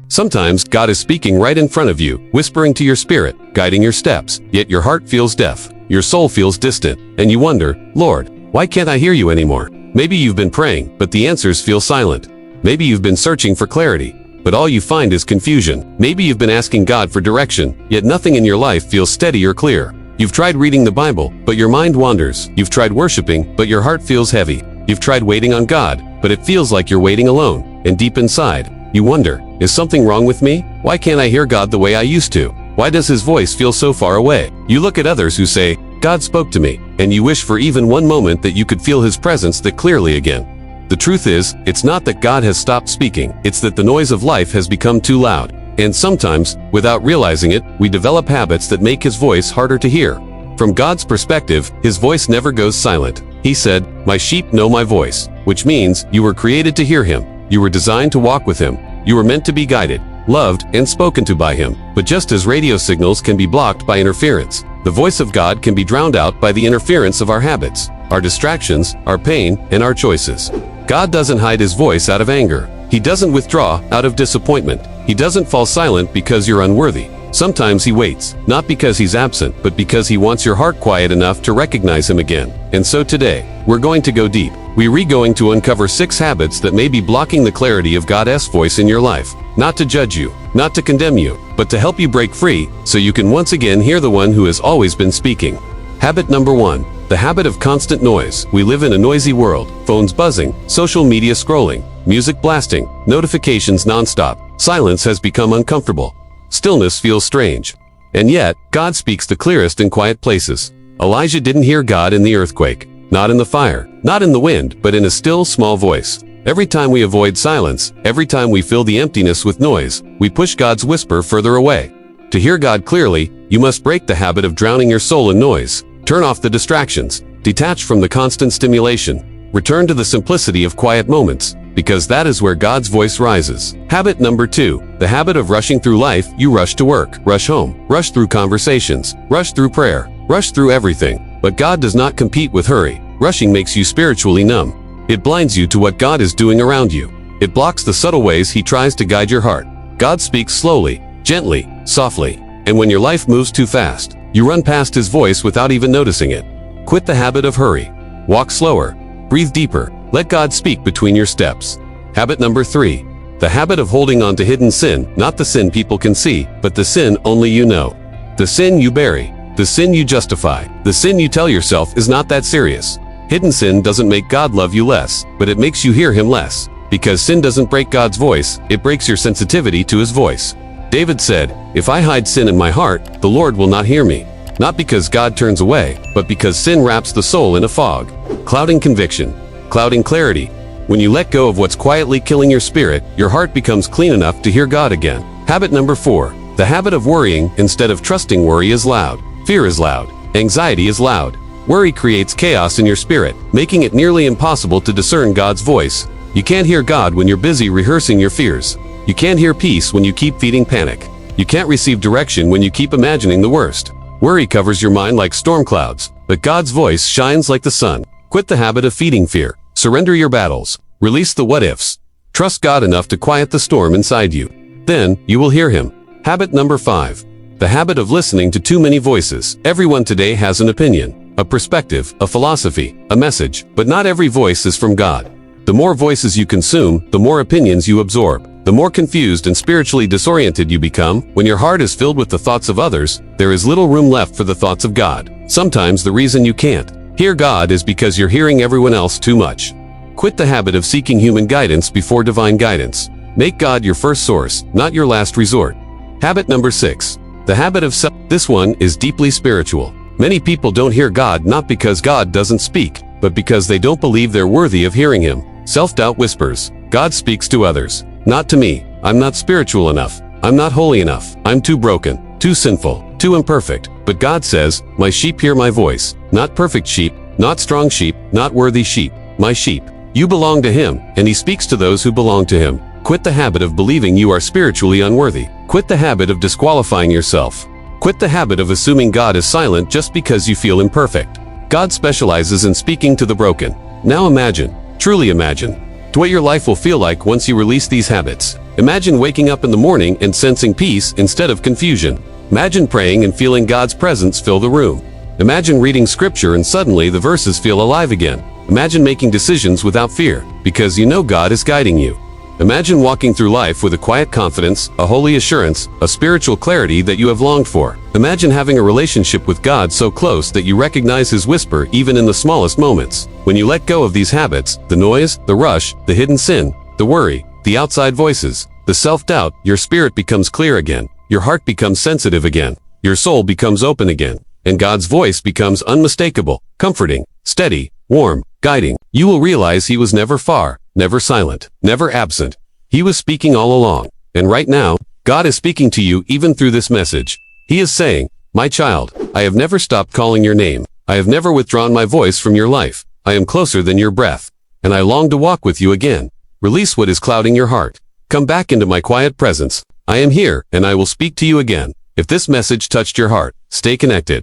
Sometimes God is speaking right in front of you, whispering to your spirit, guiding your steps, yet your heart feels deaf, your soul feels distant, and you wonder, Lord, why can't I hear you anymore? Maybe you've been praying, but the answers feel silent. Maybe you've been searching for clarity, but all you find is confusion. Maybe you've been asking God for direction, yet nothing in your life feels steady or clear. You've tried reading the Bible, but your mind wanders. You've tried worshiping, but your heart feels heavy. You've tried waiting on God, but it feels like you're waiting alone. And deep inside, you wonder, is something wrong with me? Why can't I hear God the way I used to? Why does his voice feel so far away? You look at others who say, God spoke to me, and you wish for even one moment that you could feel his presence that clearly again. The truth is, it's not that God has stopped speaking, it's that the noise of life has become too loud. And sometimes, without realizing it, we develop habits that make his voice harder to hear. From God's perspective, his voice never goes silent. He said, "My sheep know my voice," which means you were created to hear him. You were designed to walk with him. You were meant to be guided, loved, and spoken to by him. But just as radio signals can be blocked by interference, the voice of God can be drowned out by the interference of our habits, our distractions, our pain, and our choices. God doesn't hide his voice out of anger. He doesn't withdraw out of disappointment. He doesn't fall silent because you're unworthy. Sometimes he waits, not because he's absent, but because he wants your heart quiet enough to recognize him again. And so today, we're going to go deep. We're going to uncover 6 habits that may be blocking the clarity of God's voice in your life. Not to judge you, not to condemn you, but to help you break free so you can once again hear the one who has always been speaking. Habit number 1. The habit of constant noise. We live in a noisy world. Phones buzzing, social media scrolling, music blasting, notifications nonstop. Silence has become uncomfortable. Stillness feels strange. And yet, God speaks the clearest in quiet places. Elijah didn't hear God in the earthquake, not in the fire, not in the wind, but in a still, small voice. Every time we avoid silence, every time we fill the emptiness with noise, we push God's whisper further away. To hear God clearly, you must break the habit of drowning your soul in noise. Turn off the distractions. Detach from the constant stimulation. Return to the simplicity of quiet moments, because that is where God's voice rises. Habit number 2. The habit of rushing through life. You rush to work, rush home, rush through conversations, rush through prayer, rush through everything. But God does not compete with hurry. Rushing makes you spiritually numb. It blinds you to what God is doing around you. It blocks the subtle ways he tries to guide your heart. God speaks slowly, gently, softly. And when your life moves too fast, you run past his voice without even noticing it. Quit the habit of hurry. Walk slower. Breathe deeper. Let God speak between your steps. Habit number 3. The habit of holding on to hidden sin, not the sin people can see, but the sin only you know. The sin you bury, the sin you justify, the sin you tell yourself is not that serious. Hidden sin doesn't make God love you less, but it makes you hear him less. Because sin doesn't break God's voice, it breaks your sensitivity to his voice. David said, "If I hide sin in my heart, the Lord will not hear me." Not because God turns away, but because sin wraps the soul in a fog, clouding conviction, clouding clarity. When you let go of what's quietly killing your spirit, your heart becomes clean enough to hear God again. Habit number 4. The habit of worrying instead of trusting. Worry is loud. Fear is loud. Anxiety is loud. Worry creates chaos in your spirit, making it nearly impossible to discern God's voice. You can't hear God when you're busy rehearsing your fears. You can't hear peace when you keep feeding panic. You can't receive direction when you keep imagining the worst. Worry covers your mind like storm clouds, but God's voice shines like the sun. Quit the habit of feeding fear. Surrender your battles. Release the what-ifs. Trust God enough to quiet the storm inside you. Then, you will hear him. Habit number 5. The habit of listening to too many voices. Everyone today has an opinion, a perspective, a philosophy, a message, but not every voice is from God. The more voices you consume, the more opinions you absorb. The more confused and spiritually disoriented you become. When your heart is filled with the thoughts of others, there is little room left for the thoughts of God. Sometimes the reason you can't hear God is because you're hearing everyone else too much. Quit the habit of seeking human guidance before divine guidance. Make God your first source, not your last resort. Habit number 6. The habit of self. This one is deeply spiritual. Many people don't hear God not because God doesn't speak, but because they don't believe they're worthy of hearing him. Self-doubt whispers, God speaks to others. Not to me. I'm not spiritual enough. I'm not holy enough. I'm too broken, too sinful, too imperfect. But God says, my sheep hear my voice. Not perfect sheep, not strong sheep, not worthy sheep. My sheep. You belong to him, and he speaks to those who belong to him. Quit the habit of believing you are spiritually unworthy. Quit the habit of disqualifying yourself. Quit the habit of assuming God is silent just because you feel imperfect. God specializes in speaking to the broken. Now imagine, truly imagine, to what your life will feel like once you release these habits. Imagine waking up in the morning and sensing peace instead of confusion. Imagine praying and feeling God's presence fill the room. Imagine reading scripture and suddenly the verses feel alive again. Imagine making decisions without fear, because you know God is guiding you. Imagine walking through life with a quiet confidence, a holy assurance, a spiritual clarity that you have longed for. Imagine having a relationship with God so close that you recognize His whisper even in the smallest moments. When you let go of these habits, the noise, the rush, the hidden sin, the worry, the outside voices, the self-doubt, your spirit becomes clear again. Your heart becomes sensitive again. Your soul becomes open again. And God's voice becomes unmistakable, comforting, steady, warm, guiding. You will realize He was never far, never silent, never absent. He was speaking all along. And right now, God is speaking to you even through this message. He is saying, "My child, I have never stopped calling your name. I have never withdrawn my voice from your life. I am closer than your breath. And I long to walk with you again. Release what is clouding your heart. Come back into my quiet presence. I am here, and I will speak to you again." If this message touched your heart, stay connected.